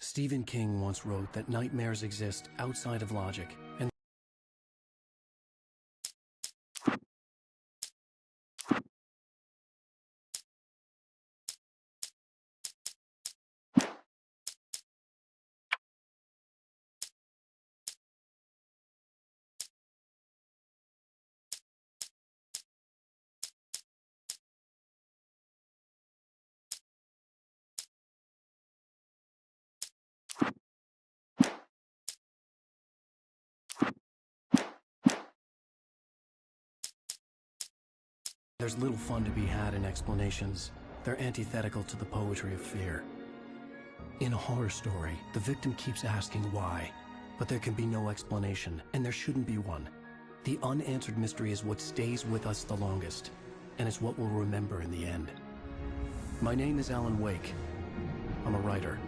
Stephen King once wrote that nightmares exist outside of logic, and there's little fun to be had in explanations. They're antithetical to the poetry of fear. In a horror story, the victim keeps asking why, but there can be no explanation, and there shouldn't be one. The unanswered mystery is what stays with us the longest, and it's what we'll remember in the end. My name is Alan Wake. I'm a writer.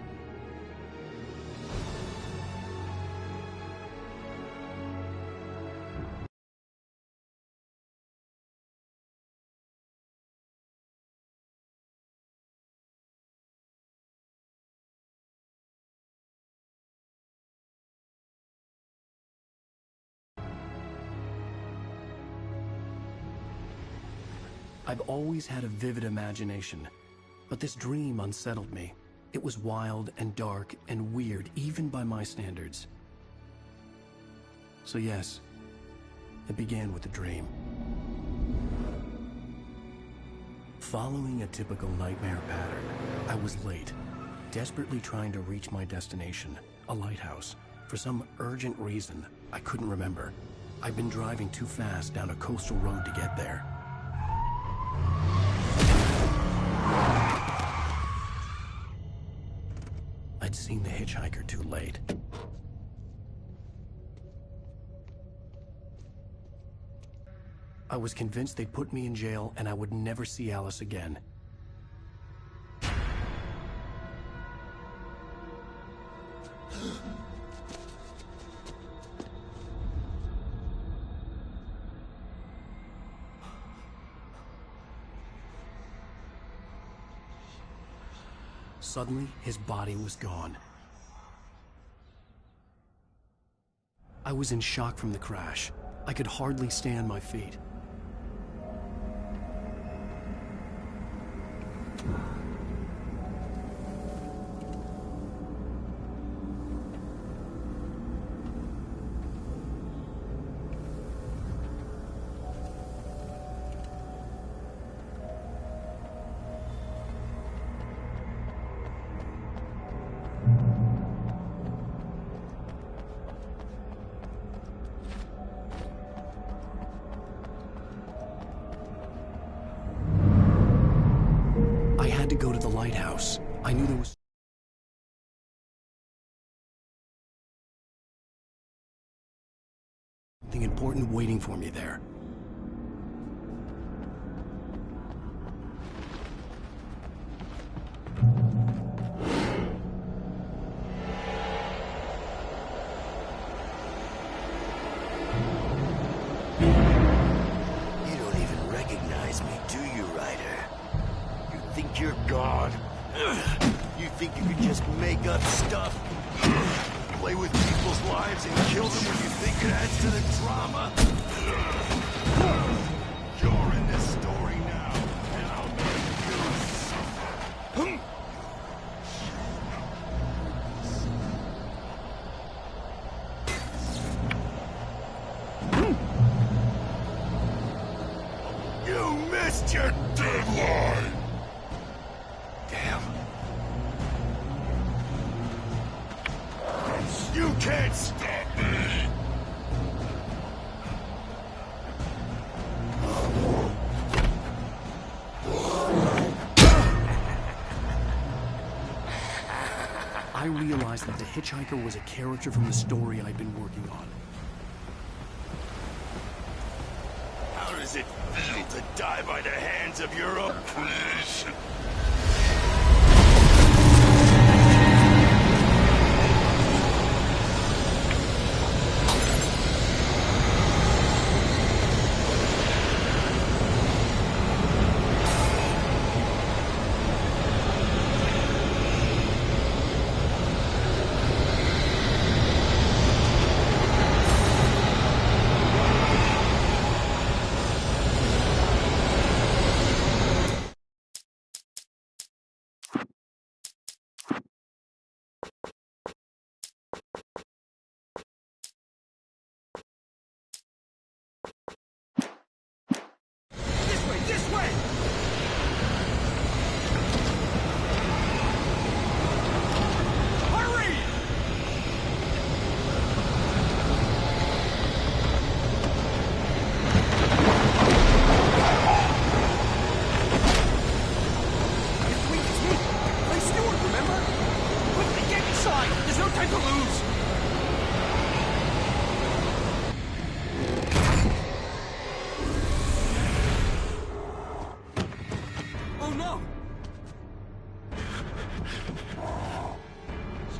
I've always had a vivid imagination, but this dream unsettled me. It was wild and dark and weird, even by my standards. So yes, it began with a dream. Following a typical nightmare pattern, I was late, desperately trying to reach my destination, a lighthouse. For some urgent reason, I couldn't remember. I'd been driving too fast down a coastal road to get there. I'd seen the hitchhiker too late. I was convinced they'd put me in jail and I would never see Alice again. Suddenly, his body was gone. I was in shock from the crash. I could hardly stay on my feet. To go to the lighthouse. I knew there was something important waiting for me there. You don't even recognize me, do you, Ryder? Think you're God? You think you could just make up stuff? Play with people's lives and kill them when you think it adds to the drama? You're in this story now, and I'll make you suffer. missed your deadline! Damn. You can't stop me! I realized that the hitchhiker was a character from the story I'd been working on. How does it feel to die by the hands of your own creation?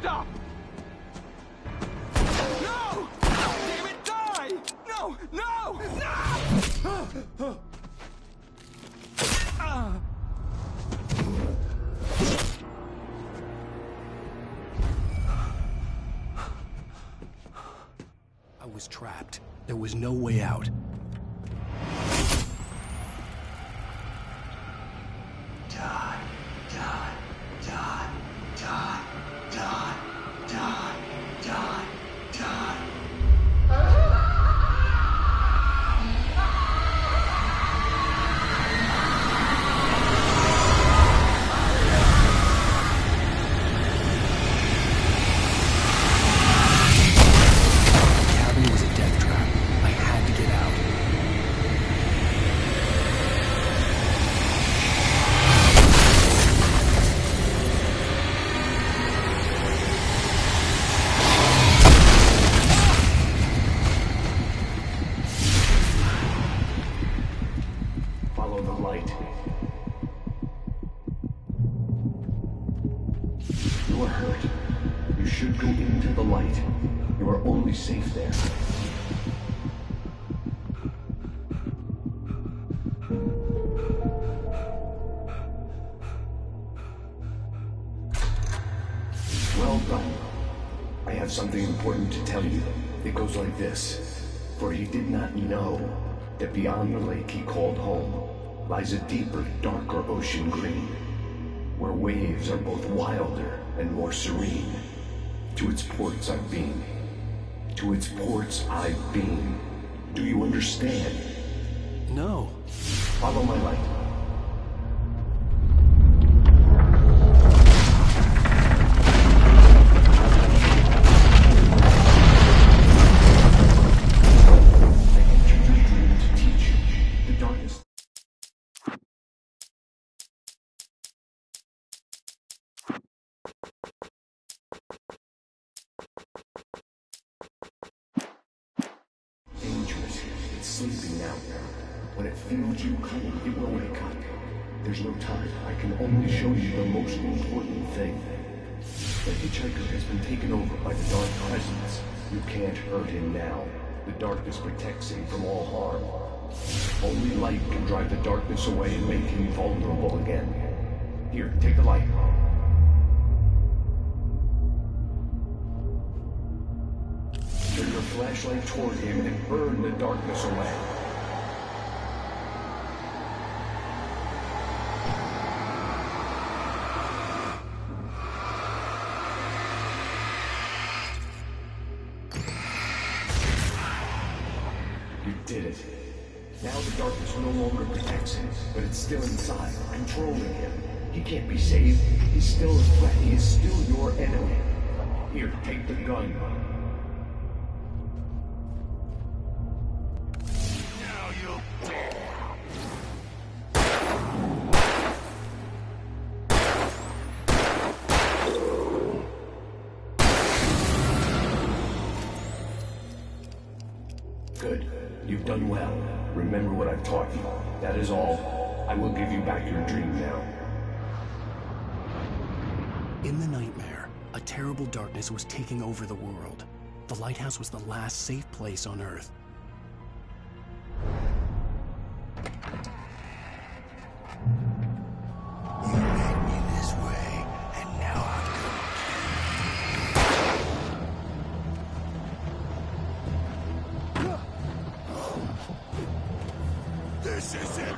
Stop! No! Damn it, die! No! No! No! I was trapped. There was no way out. Die, die, die, die, die, die, die, die. The cabin was a death trap. I had to get out. Follow the light. You are hurt. You should go into the light. You are only safe there. Well done. I have something important to tell you. It goes like this. For he did not know that beyond the lake he called home lies a deeper, darker ocean green, where waves are both wilder and more serene. To its ports I've been. To its ports I've been. Do you understand? No. Follow my light. I entered your dream to teach you the darkness. Dangerous. It's sleeping now. When it feels you coming, it will wake up. There's no time. I can only show you the most important thing. The hitchhiker has been taken over by the dark presence. You can't hurt him now. The darkness protects him from all harm. Only light can drive the darkness away and make him vulnerable again. Here, take the light. Turn your flashlight toward him and burn the darkness away. You did it. Now the darkness no longer protects him, but it's still inside, controlling him. He can't be saved. He's still a threat. He is still your enemy. Here, take the gun. Now you'll die. Good. You've done well. Remember what I've taught you. That is all. I will give you back your dream now. In the nightmare, a terrible darkness was taking over the world. The lighthouse was the last safe place on Earth. You led me this way, and now I'm going. This is it.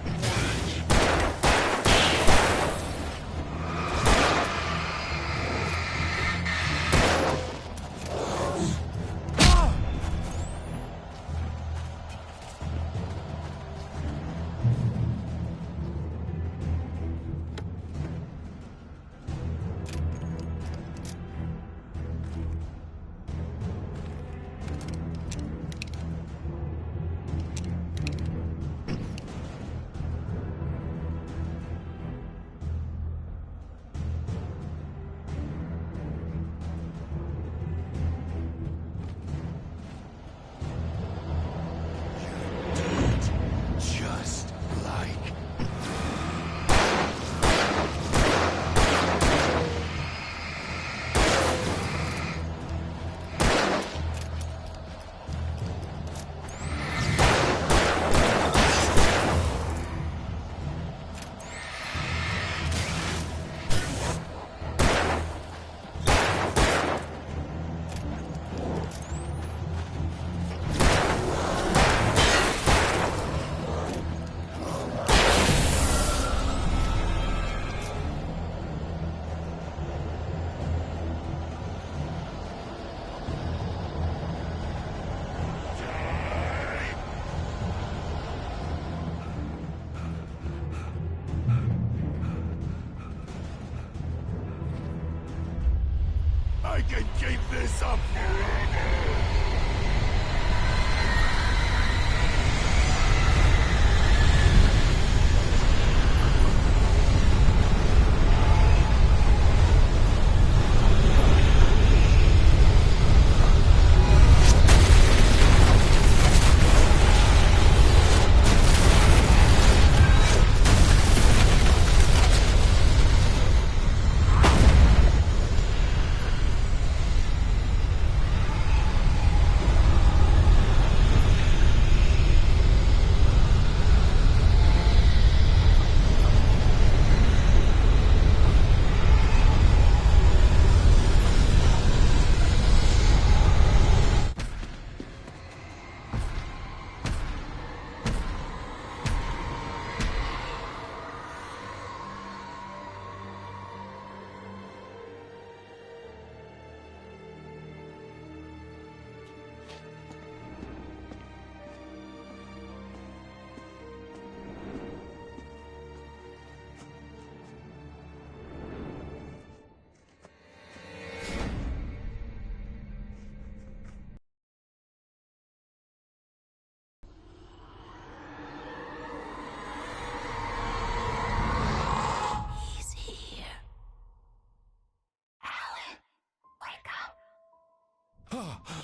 Just like I can keep this up forever.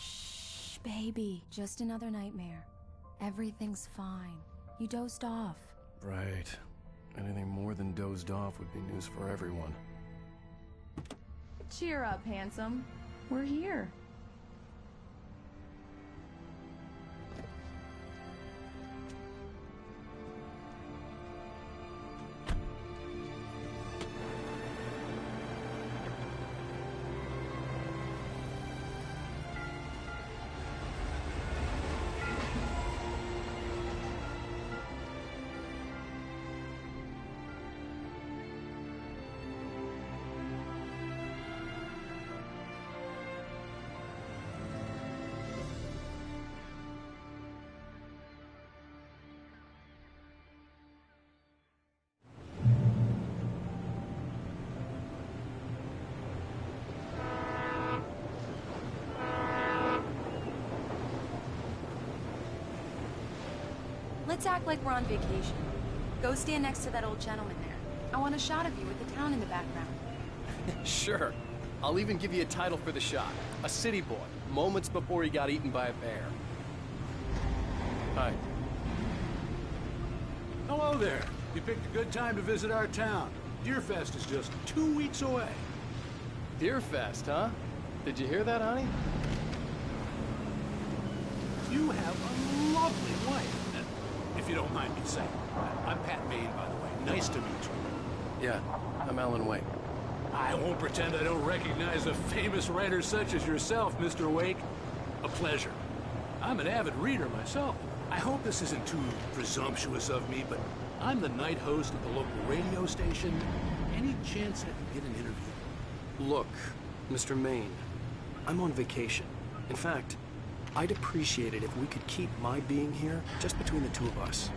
Shh, baby. Just another nightmare. Everything's fine. You dozed off. Right. Anything more than dozed off would be news for everyone. Cheer up, handsome. We're here. Let's act like we're on vacation. Go stand next to that old gentleman there. I want a shot of you with the town in the background. Sure. I'll even give you a title for the shot. A city boy, moments before he got eaten by a bear. Hi. Hello there. You picked a good time to visit our town. Deerfest is just 2 weeks away. Deerfest, huh? Did you hear that, honey? You have a lovely wife. If you don't mind me saying. I'm Pat Maine, by the way. Nice to meet you. Yeah, I'm Alan Wake. I won't pretend I don't recognize a famous writer such as yourself, Mr. Wake. A pleasure. I'm an avid reader myself. I hope this isn't too presumptuous of me, but I'm the night host at the local radio station. Any chance I could get an interview? Look, Mr. Maine, I'm on vacation. In fact, I'd appreciate it if we could keep my being here just between the two of us.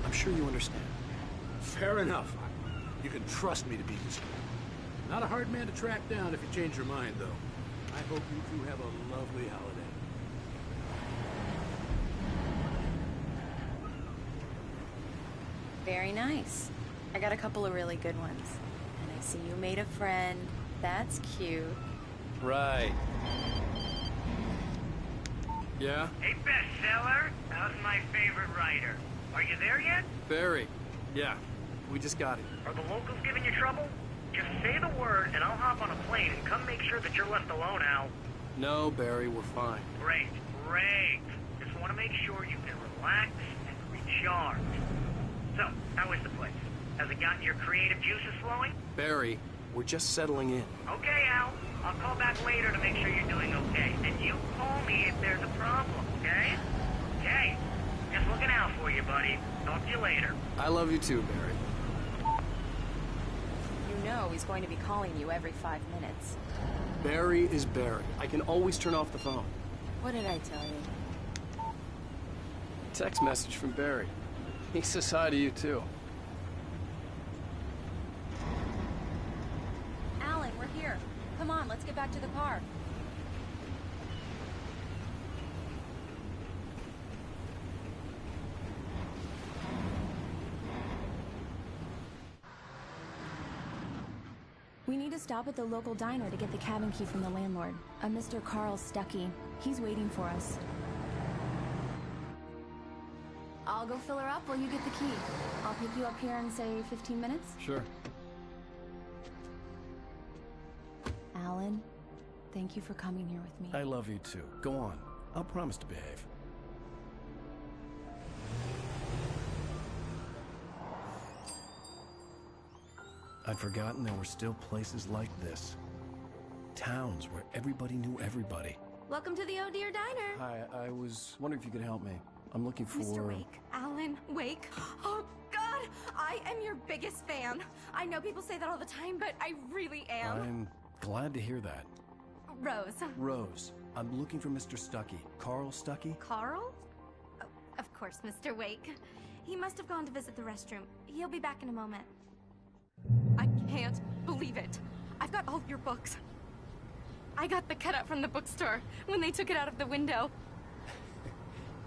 I'm sure you understand. Fair enough. You can trust me to be discreet. Not a hard man to track down if you change your mind, though. I hope you two have a lovely holiday. Very nice. I got a couple of really good ones. And I see you made a friend. That's cute. Right. Yeah? Hey, bestseller, how's my favorite writer? Are you there yet? Barry. Yeah, we just got it. Are the locals giving you trouble? Just say the word and I'll hop on a plane and come make sure that you're left alone, Al. No, Barry, we're fine. Great, great. Just want to make sure you can relax and recharge. So, how is the place? Has it gotten your creative juices flowing? Barry, we're just settling in. Okay, Al. I'll call back later to make sure you're doing okay. And you call me if there's a problem, okay? Okay. Just looking out for you, buddy. Talk to you later. I love you too, Barry. You know he's going to be calling you every 5 minutes. Barry is Barry. I can always turn off the phone. What did I tell you? Text message from Barry. He says hi to you too. Alan, we're here. Come on, let's get back to the car. We need to stop at the local diner to get the cabin key from the landlord, a Mr. Carl Stuckey. He's waiting for us. I'll go fill her up while you get the key. I'll pick you up here in, say, 15 minutes? Sure. Alan, thank you for coming here with me. I love you too. Go on. I'll promise to behave. I'd forgotten there were still places like this. Towns where everybody knew everybody. Welcome to the Oh Dear Diner. Hi, I was wondering if you could help me. I'm looking for... Mr. Wake. Alan Wake. Oh, God! I am your biggest fan. I know people say that all the time, but I really am. I'm glad to hear that. Rose. Rose, I'm looking for Mr. Stuckey. Carl Stuckey? Carl? Oh, of course, Mr. Wake. He must have gone to visit the restroom. He'll be back in a moment. I can't believe it. I've got all of your books. I got the cutout from the bookstore when they took it out of the window.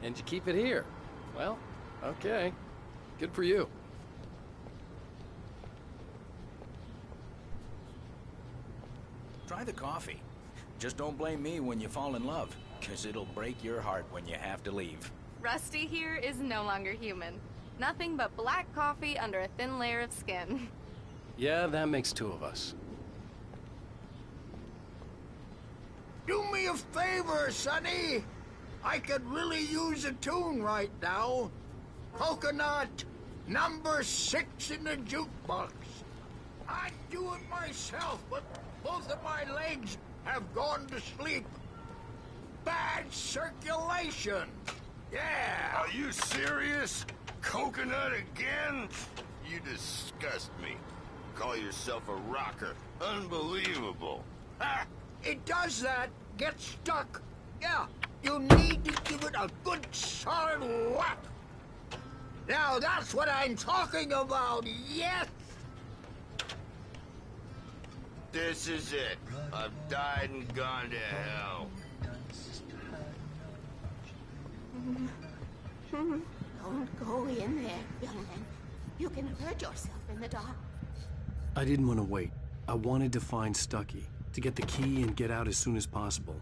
And you keep it here. Well, okay. Good for you. Try the coffee. Just don't blame me when you fall in love, 'cause it'll break your heart when you have to leave. Rusty here is no longer human. Nothing but black coffee under a thin layer of skin. Yeah, that makes two of us. Do me a favor, Sonny. I could really use a tune right now. Coconut, number 6 in the jukebox. I'd do it myself, but both of my legs have gone to sleep. Bad circulation. Yeah. Are you serious? Coconut again? You disgust me. Call yourself a rocker. Unbelievable. Ha! It does that. Get stuck. Yeah, you need to give it a good solid whack. Now that's what I'm talking about, yes! This is it. I've died and gone to hell. Don't go in there, young man. You can hurt yourself in the dark. I didn't want to wait. I wanted to find Stucky, to get the key and get out as soon as possible.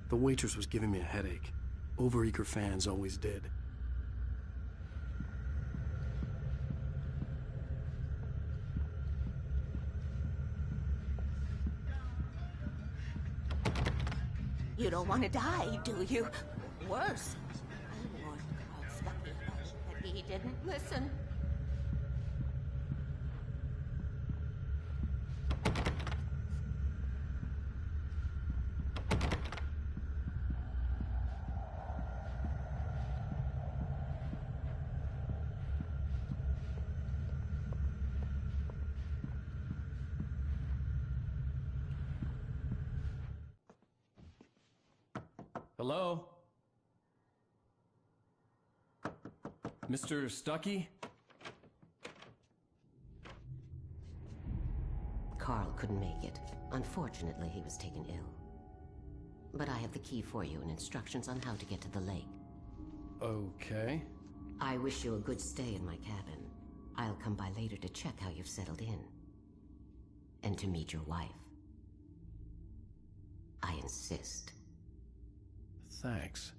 The waitress was giving me a headache. Overeager fans always did. You don't want to die, do you? Worse. I warned Carl Stucky about it, but he didn't listen. Hello? Mr. Stucky? Carl couldn't make it. Unfortunately, he was taken ill. But I have the key for you and instructions on how to get to the lake. Okay. I wish you a good stay in my cabin. I'll come by later to check how you've settled in. And to meet your wife. I insist. Thanks.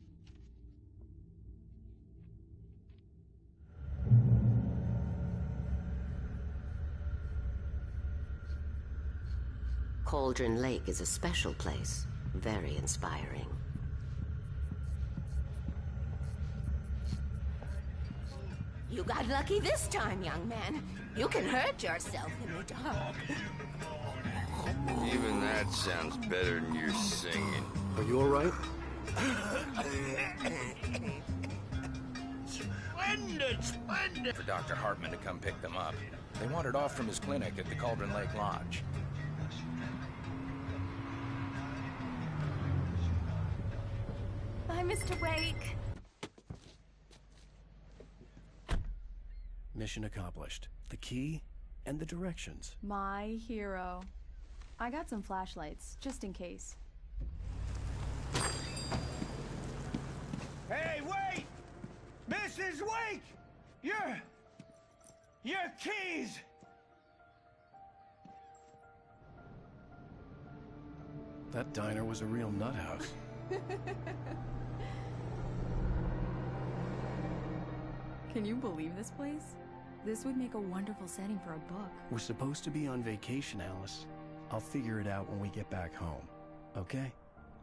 Cauldron Lake is a special place. Very inspiring. You got lucky this time, young man. You can hurt yourself in the dark. Even that sounds better than your singing. Are you all right? Splendid, splendid! For Dr. Hartman to come pick them up. They wandered off from his clinic at the Cauldron Lake Lodge. Bye, Mr. Wake. Mission accomplished. The key and the directions. My hero. I got some flashlights, just in case. Hey, wait! Mrs. Wake! Your keys! That diner was a real nut house. Can you believe this place? This would make a wonderful setting for a book. We're supposed to be on vacation, Alice. I'll figure it out when we get back home. Okay?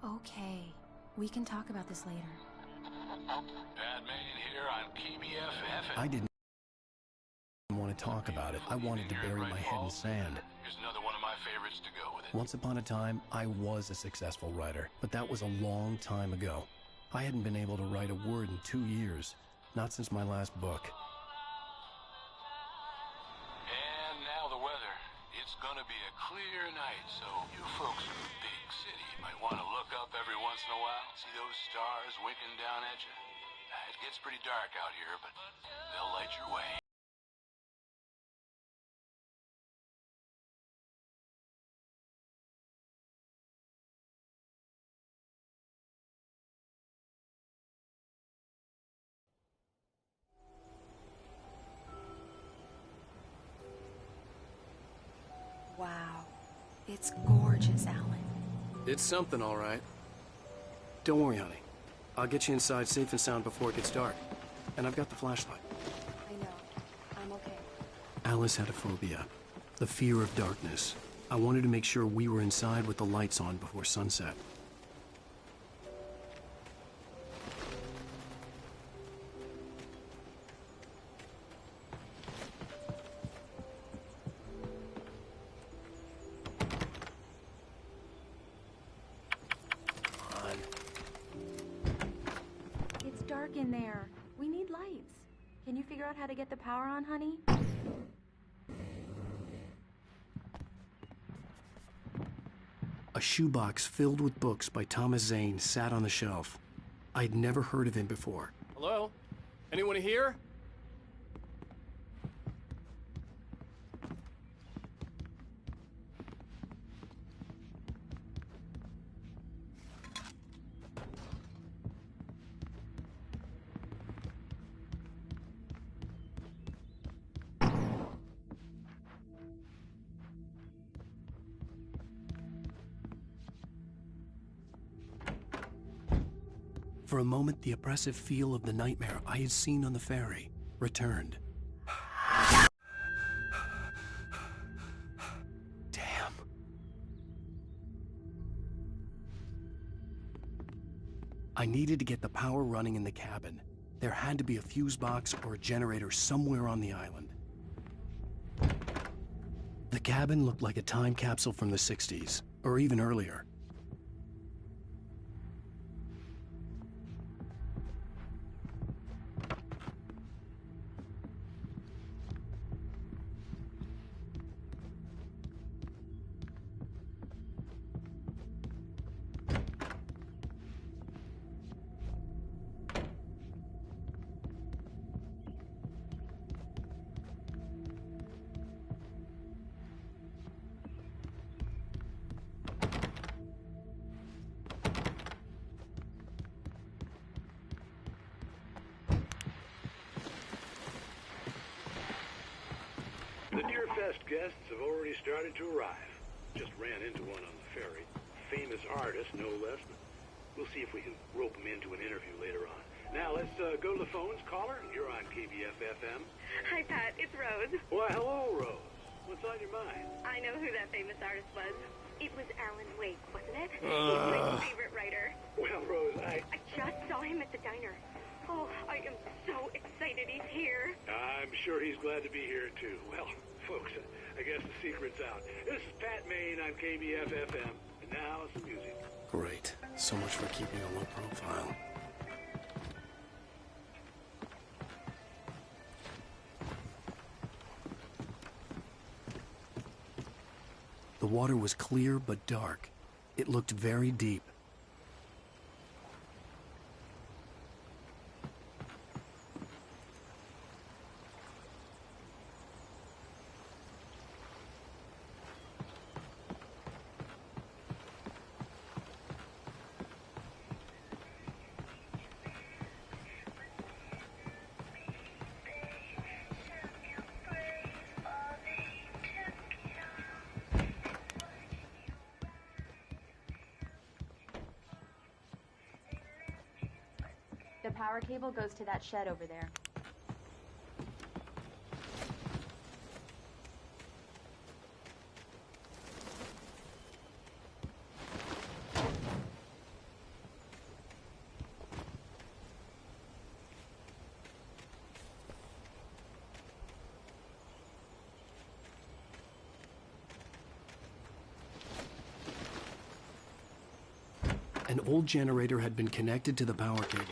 Okay. We can talk about this later. Bad man here on KBFF. I didn't want to talk about it. I wanted to bury my head in sand. Here's another one of my favorites to go with it. Once upon a time, I was a successful writer, but that was a long time ago. I hadn't been able to write a word in 2 years, not since my last book. And now the weather. It's gonna be a clear night, so you folks in the big city might want to look up every once in a while, see those stars winking down at you. It gets pretty dark out here, but they'll light your way. Wow. It's gorgeous, Alan. It's something, all right. Don't worry, honey. I'll get you inside safe and sound before it gets dark. And I've got the flashlight. I know. I'm okay. Alice had a phobia. The fear of darkness. I wanted to make sure we were inside with the lights on before sunset. It's dark in there. We need lights. Can you figure out how to get the power on, honey? A shoebox filled with books by Thomas Zane sat on the shelf. I'd never heard of him before. Hello? Anyone here? For a moment, the oppressive feel of the nightmare I had seen on the ferry returned. Damn. I needed to get the power running in the cabin. There had to be a fuse box or a generator somewhere on the island. The cabin looked like a time capsule from the 60s, or even earlier. The Deer Fest guests have already started to arrive. Just ran into one on the ferry. Famous artist, no less. We'll see if we can rope him into an interview later on. Now, let's go to the phones. Caller, you're on KBF-FM. Hi, Pat. It's Rose. Why, hello, Rose. What's on your mind? I know who that famous artist was. It was Alan Wake, wasn't it? He's my favorite writer. Well, Rose, I just saw him at the diner. Oh, I am so excited he's here. I'm sure he's glad to be here, too. Well, folks, I guess the secret's out. This is Pat Maine on KBF-FM. And now, some music. Great. So much for keeping a low profile. The water was clear but dark. It looked very deep. The power cable goes to that shed over there. An old generator had been connected to the power cable.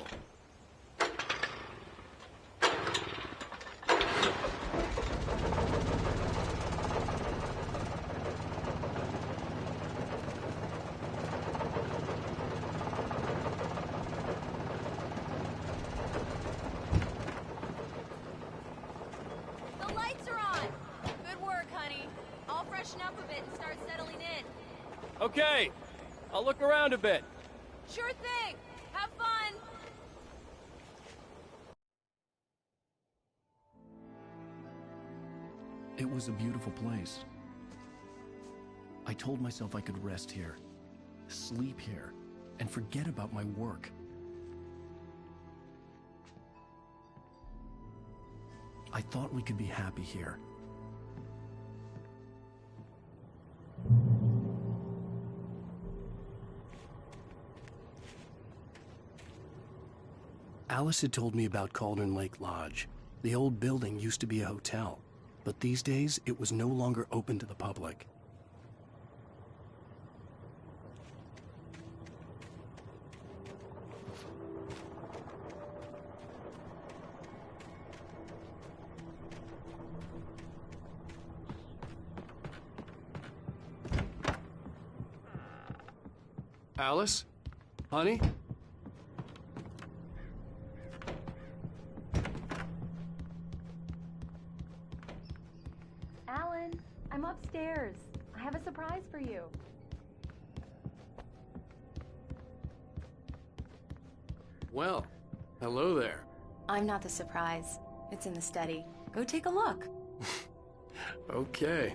The lights are on! Good work, honey. I'll freshen up a bit and start settling in. Okay, I'll look around a bit. Sure thing! Have fun! It was a beautiful place. I told myself I could rest here, sleep here, and forget about my work. I thought we could be happy here. Alice had told me about Cauldron Lake Lodge. The old building used to be a hotel, but these days it was no longer open to the public. Alice? Honey? Alan, I'm upstairs. I have a surprise for you. Well, hello there. I'm not the surprise. It's in the study. Go take a look. Okay.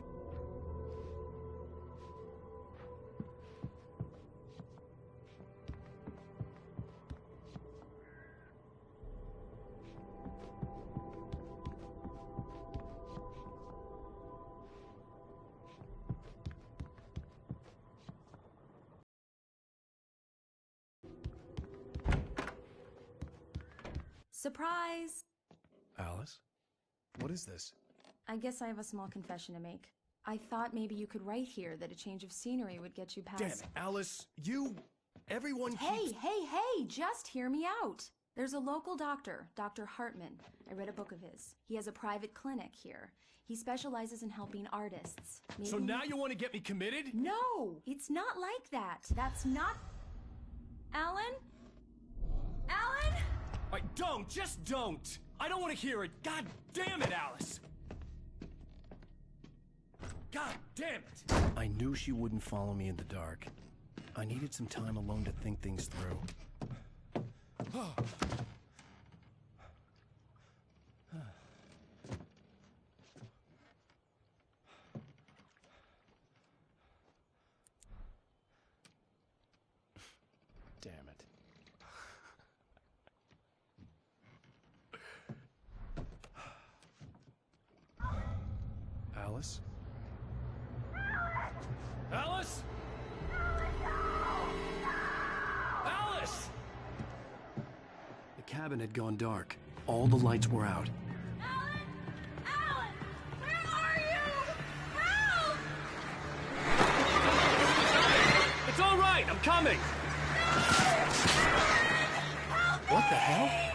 Surprise! Alice? What is this? I guess I have a small confession to make. I thought maybe you could write here that a change of scenery would get you past... Damn it, Alice, everyone keeps... Hey, just hear me out. There's a local doctor, Dr. Hartman. I read a book of his. He has a private clinic here. He specializes in helping artists. So now you want to get me committed? No, it's not like that. That's not... Alan? Alan? Just don't! I don't want to hear it! God damn it, Alice! God damn it! I knew she wouldn't follow me in the dark. I needed some time alone to think things through. Damn it. Alice? Alice? Alice! The cabin had gone dark. All the lights were out. Alan! Where are you? Help! It's all right, I'm coming! What the hell?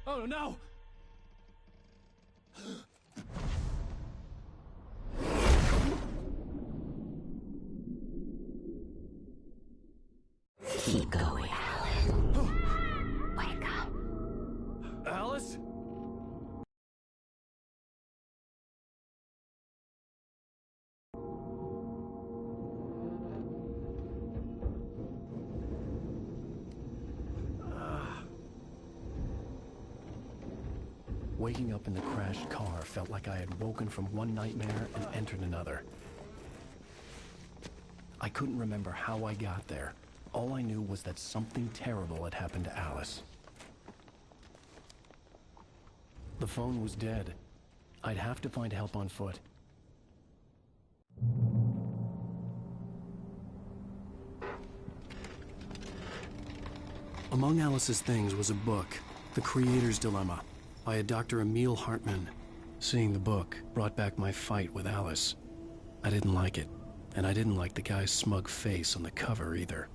Oh no! Keep going, Alan. Wake up. Alice? Waking up in the crashed car felt like I had woken from one nightmare and entered another. I couldn't remember how I got there. All I knew was that something terrible had happened to Alice. The phone was dead. I'd have to find help on foot. Among Alice's things was a book, The Creator's Dilemma, by a Dr. Emil Hartman. Seeing the book brought back my fight with Alice. I didn't like it, and I didn't like the guy's smug face on the cover either.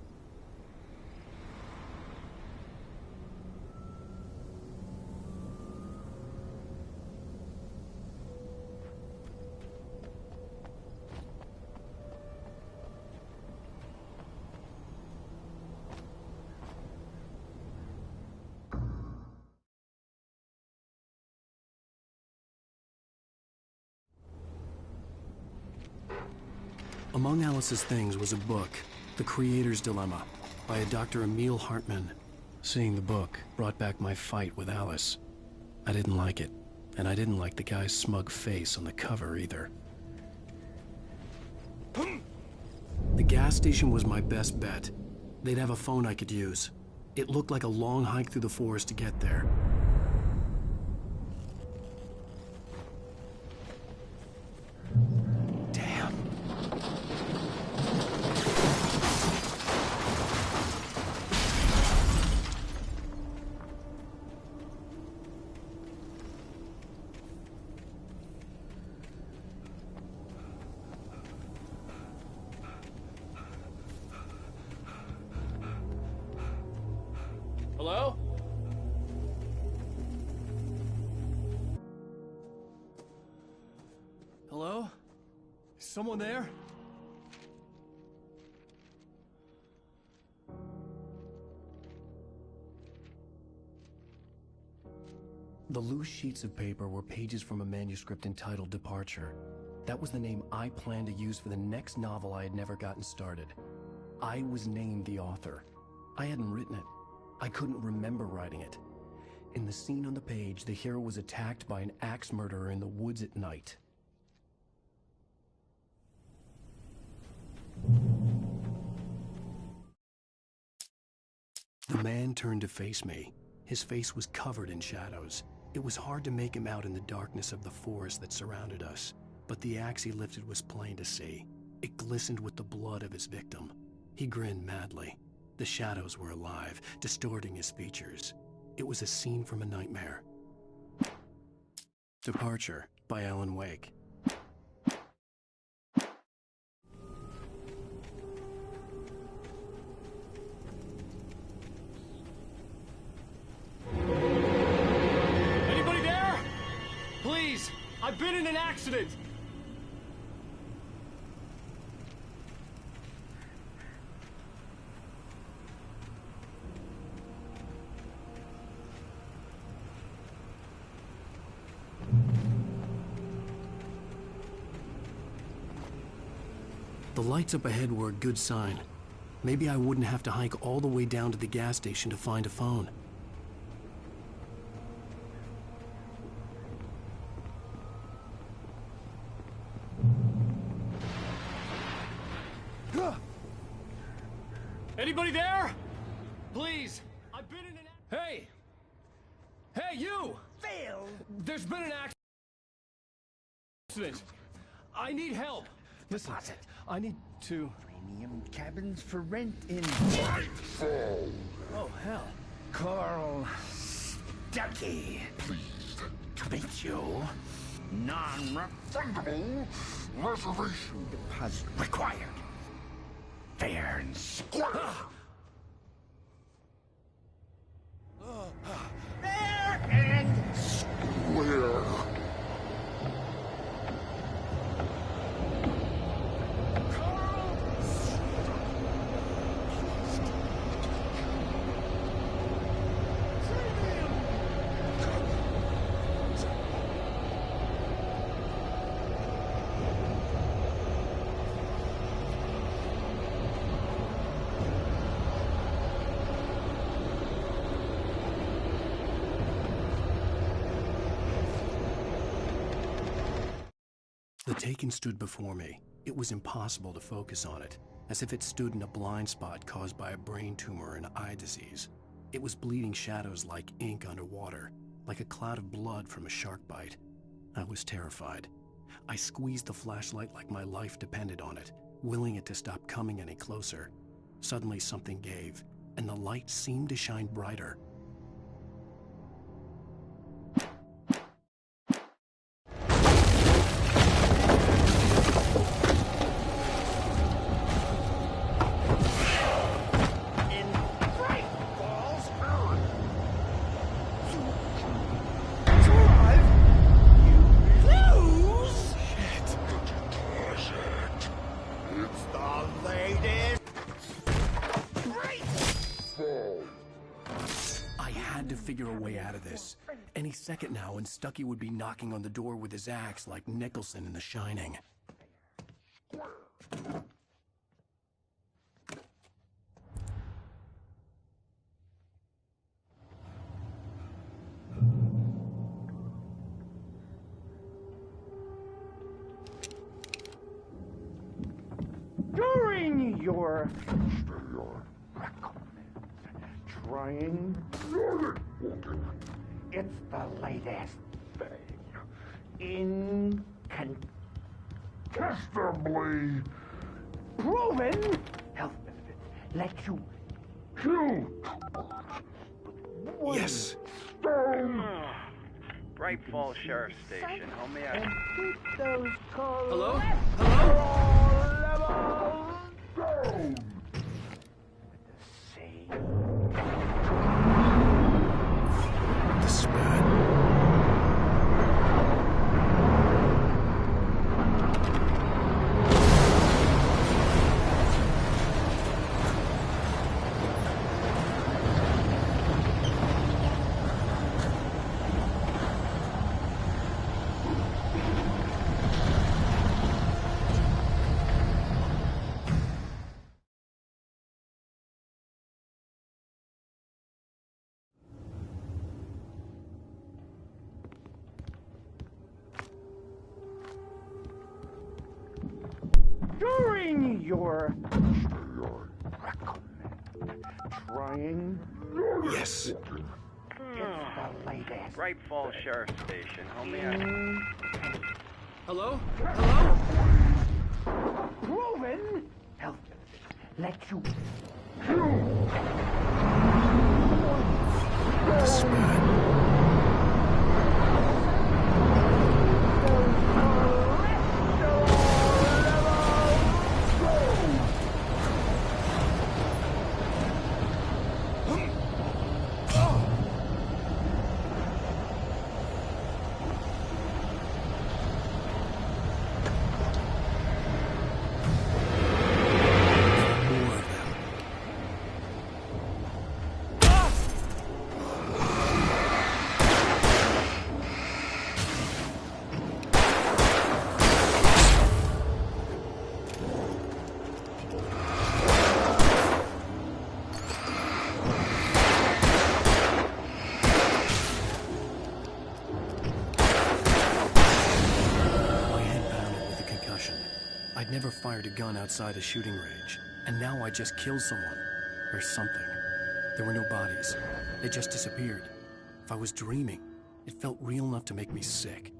Among Alice's things was a book, The Creator's Dilemma, by a Dr. Emil Hartman. Seeing the book brought back my fight with Alice. I didn't like it, and I didn't like the guy's smug face on the cover either. The gas station was my best bet. They'd have a phone I could use. It looked like a long hike through the forest to get there. Hello? Hello? Is someone there? The loose sheets of paper were pages from a manuscript entitled Departure. That was the name I planned to use for the next novel I had never gotten started. I was named the author. I hadn't written it. I couldn't remember writing it. In the scene on the page, the hero was attacked by an axe murderer in the woods at night. The man turned to face me. His face was covered in shadows. It was hard to make him out in the darkness of the forest that surrounded us, but the axe he lifted was plain to see. It glistened with the blood of his victim. He grinned madly. The shadows were alive, distorting his features. It was a scene from a nightmare. Departure by Alan Wake. Anybody there? Please, I've been in an accident. The lights up ahead were a good sign. Maybe I wouldn't have to hike all the way down to the gas station to find a phone. Anybody there? Please, I've been in an Hey! Hey, you! Phil! There's been an accident. I need help. Listen, I need to... Premium cabins for rent in... Oh, hell. Carl Stucky. Pleased to meet you. Non-refundable reservation deposit required. Fair and square. Fair and square. The Taken stood before me. It was impossible to focus on it, as if it stood in a blind spot caused by a brain tumor and eye disease. It was bleeding shadows like ink underwater, like a cloud of blood from a shark bite. I was terrified. I squeezed the flashlight like my life depended on it, willing it to stop coming any closer. Suddenly something gave, and the light seemed to shine brighter. Figure a way out of this. Any second now, and Stucky would be knocking on the door with his axe like Nicholson in The Shining. During your trying. It's the latest thing. Incontestably proven health benefits let you kill. Yes. Bright Falls Sheriff Station, homie. And keep those Hello? down. The spirit. During bring your trying. Yes. It's the latest. Bright Falls Sheriff Station. Homie, Hello? Hello? Proven health benefits let you This is bad. I'd never fired a gun outside a shooting range, and now I just killed someone. Or something. There were no bodies. They just disappeared. If I was dreaming, it felt real enough to make me sick.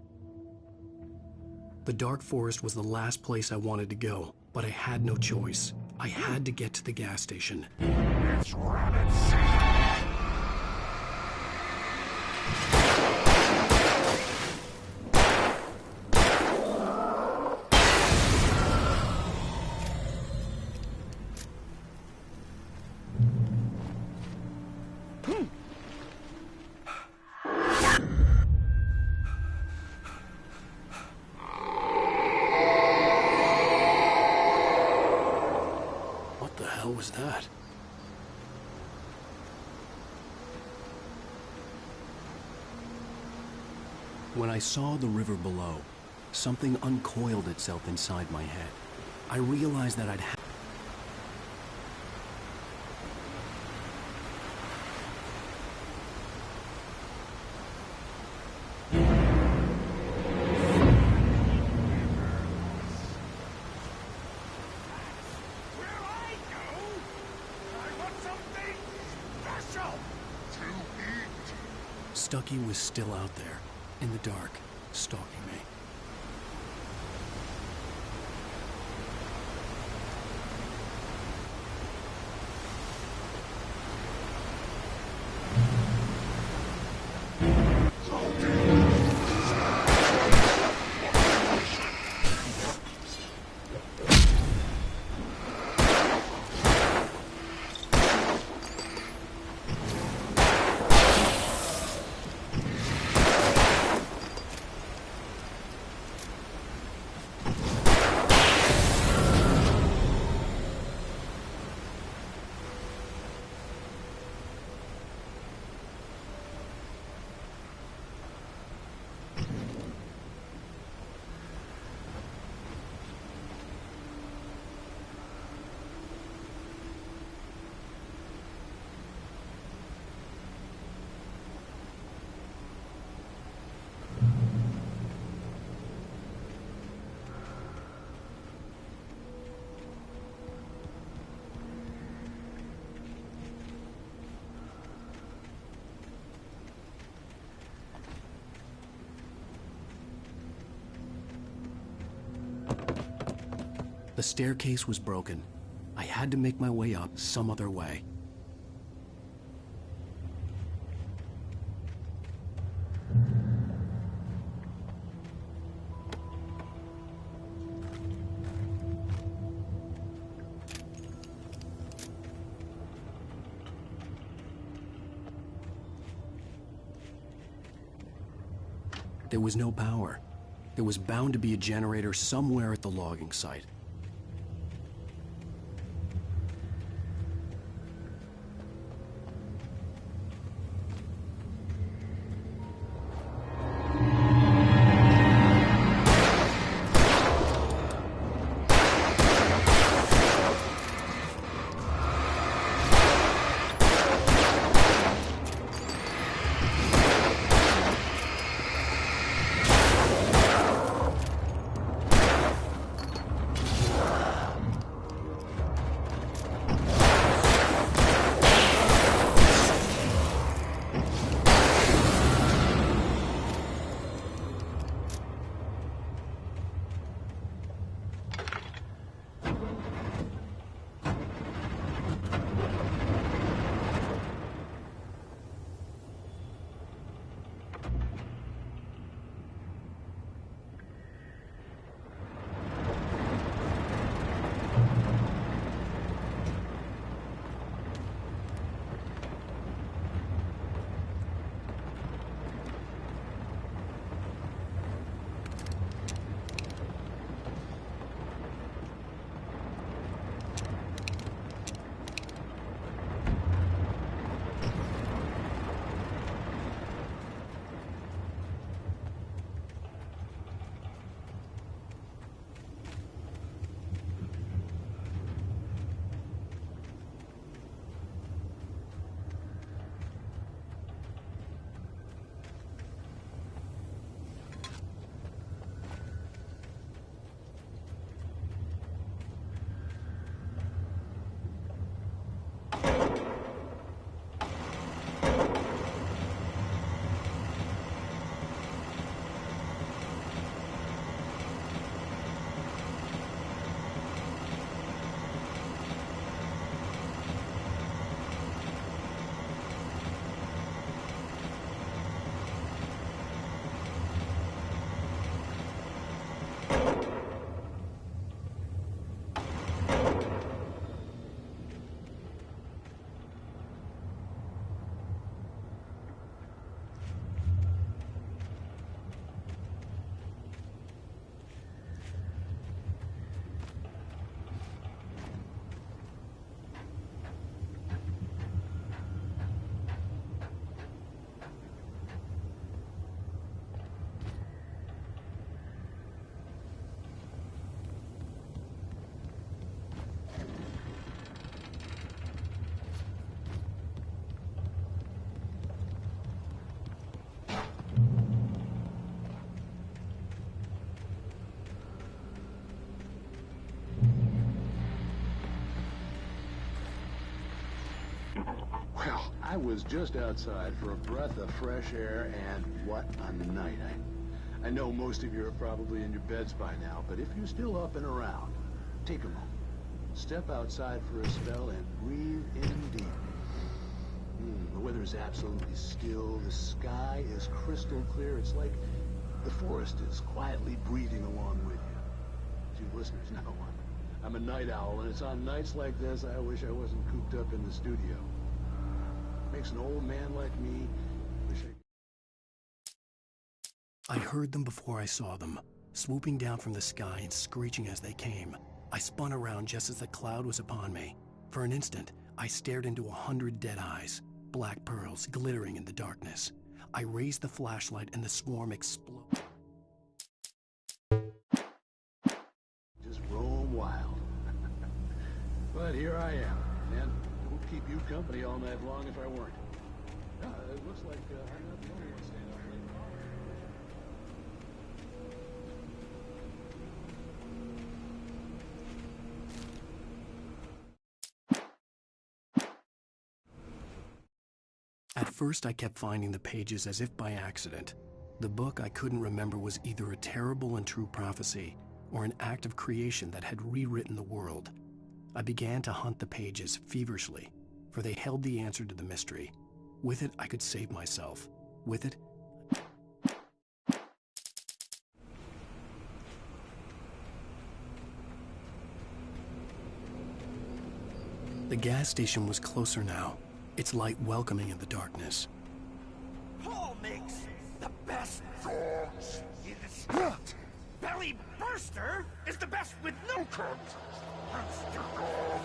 The dark forest was the last place I wanted to go, but I had no choice. I had to get to the gas station. It's rabbit season. What was that? When I saw the river below, something uncoiled itself inside my head. I realized that I'd Stucky was still out there, in the dark, stalking me. The staircase was broken. I had to make my way up some other way. There was no power. There was bound to be a generator somewhere at the logging site. I was just outside for a breath of fresh air, and what a night. I know most of you are probably in your beds by now, but if you're still up and around, take a moment. Step outside for a spell and breathe in deep. The weather is absolutely still. The sky is crystal clear. It's like the forest is quietly breathing along with you. As you listeners know, I'm a night owl, and it's on nights like this I wish I wasn't cooped up in the studio. Makes an old man like me wish I heard them before I saw them, swooping down from the sky and screeching as they came. I spun around just as the cloud was upon me. For an instant, I stared into 100 dead eyes, black pearls glittering in the darkness. I raised the flashlight and the swarm exploded. just roam wild. But here I am, and it would keep you company all night long if I weren't. It looks like I'm not the only one staying up late. At first, I kept finding the pages as if by accident. The book I couldn't remember was either a terrible and true prophecy or an act of creation that had rewritten the world. I began to hunt the pages feverishly, for they held the answer to the mystery. With it, I could save myself. With it, the gas station was closer now, its light welcoming in the darkness. Paul makes the best dogs in the street. Belly Burster is the best with no crumbs. Monster Dog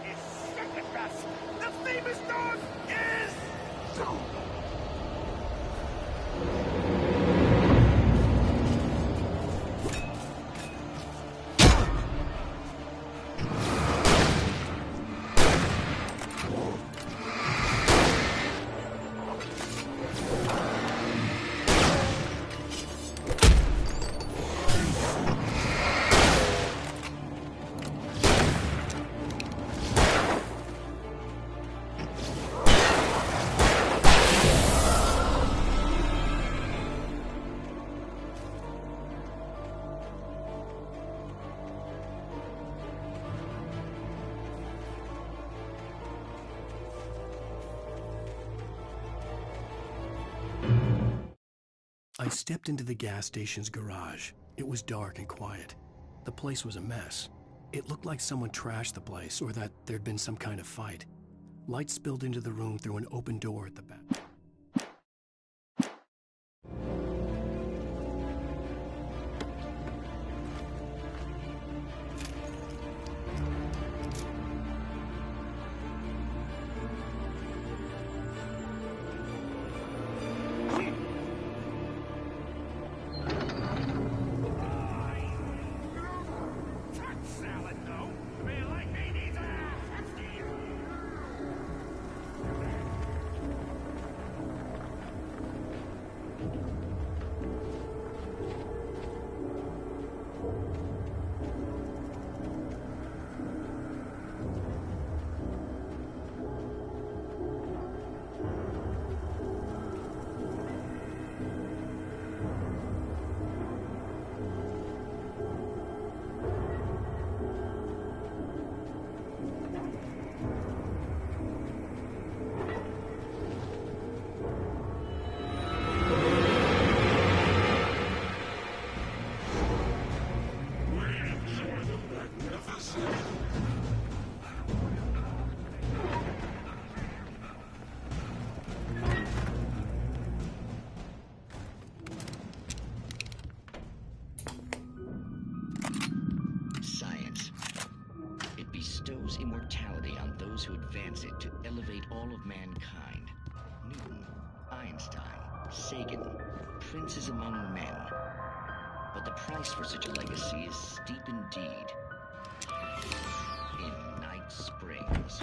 is second best. The famous dog is... I stepped into the gas station's garage. It was dark and quiet. The place was a mess. It looked like someone trashed the place or that there'd been some kind of fight. Light spilled into the room through an open door at the back. Immortality on those who advance it to elevate all of mankind. Newton, Einstein, Sagan, princes among men. But the price for such a legacy is steep indeed. In Night Springs.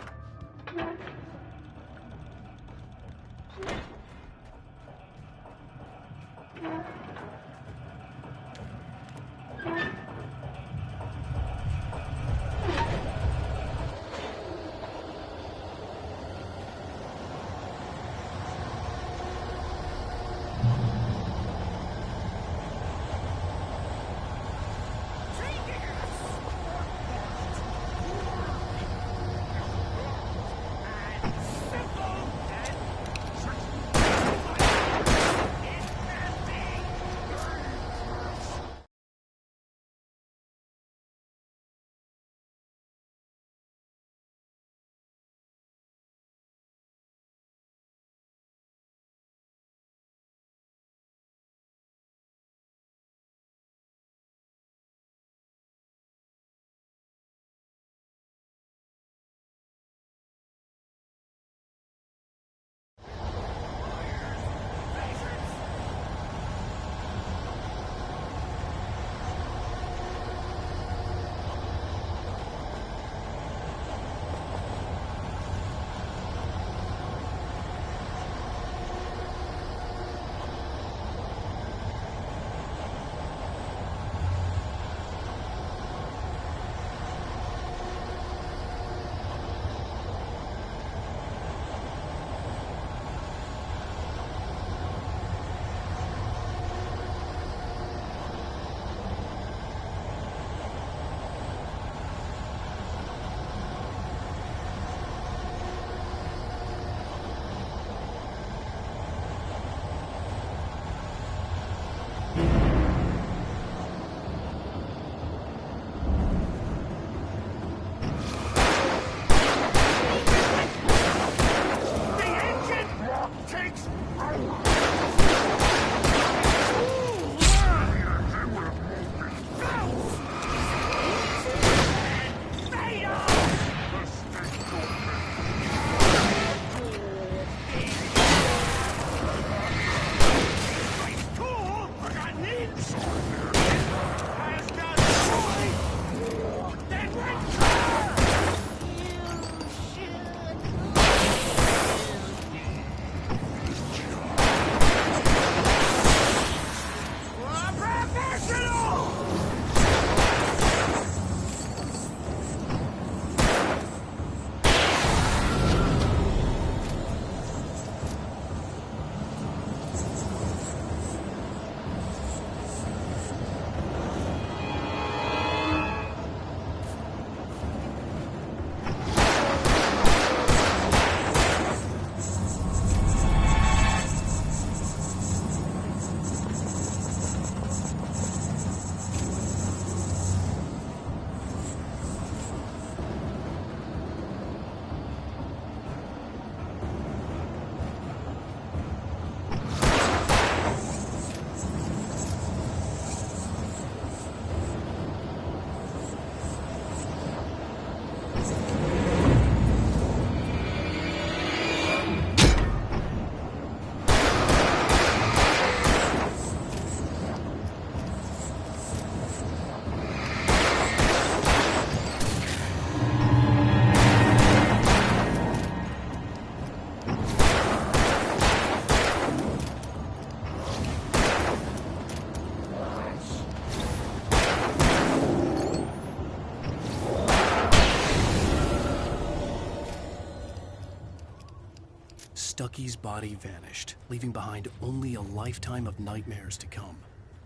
Stucky's body vanished, leaving behind only a lifetime of nightmares to come,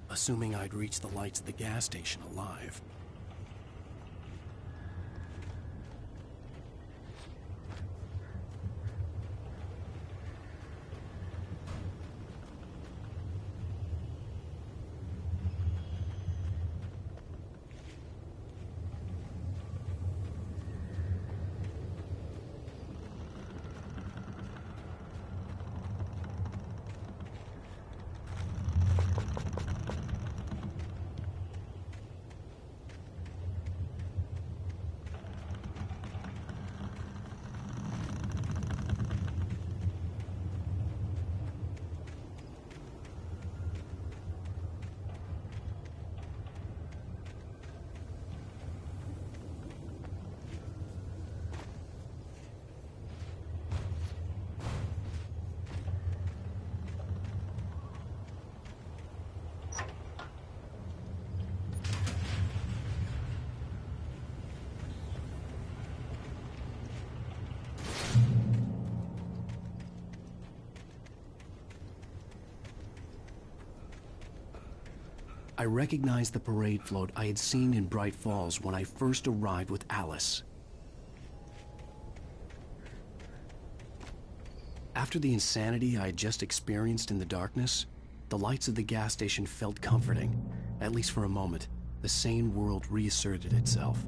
assuming I'd reach the lights of the gas station alive. I recognized the parade float I had seen in Bright Falls when I first arrived with Alice. After the insanity I had just experienced in the darkness, the lights of the gas station felt comforting. At least for a moment, the sane world reasserted itself.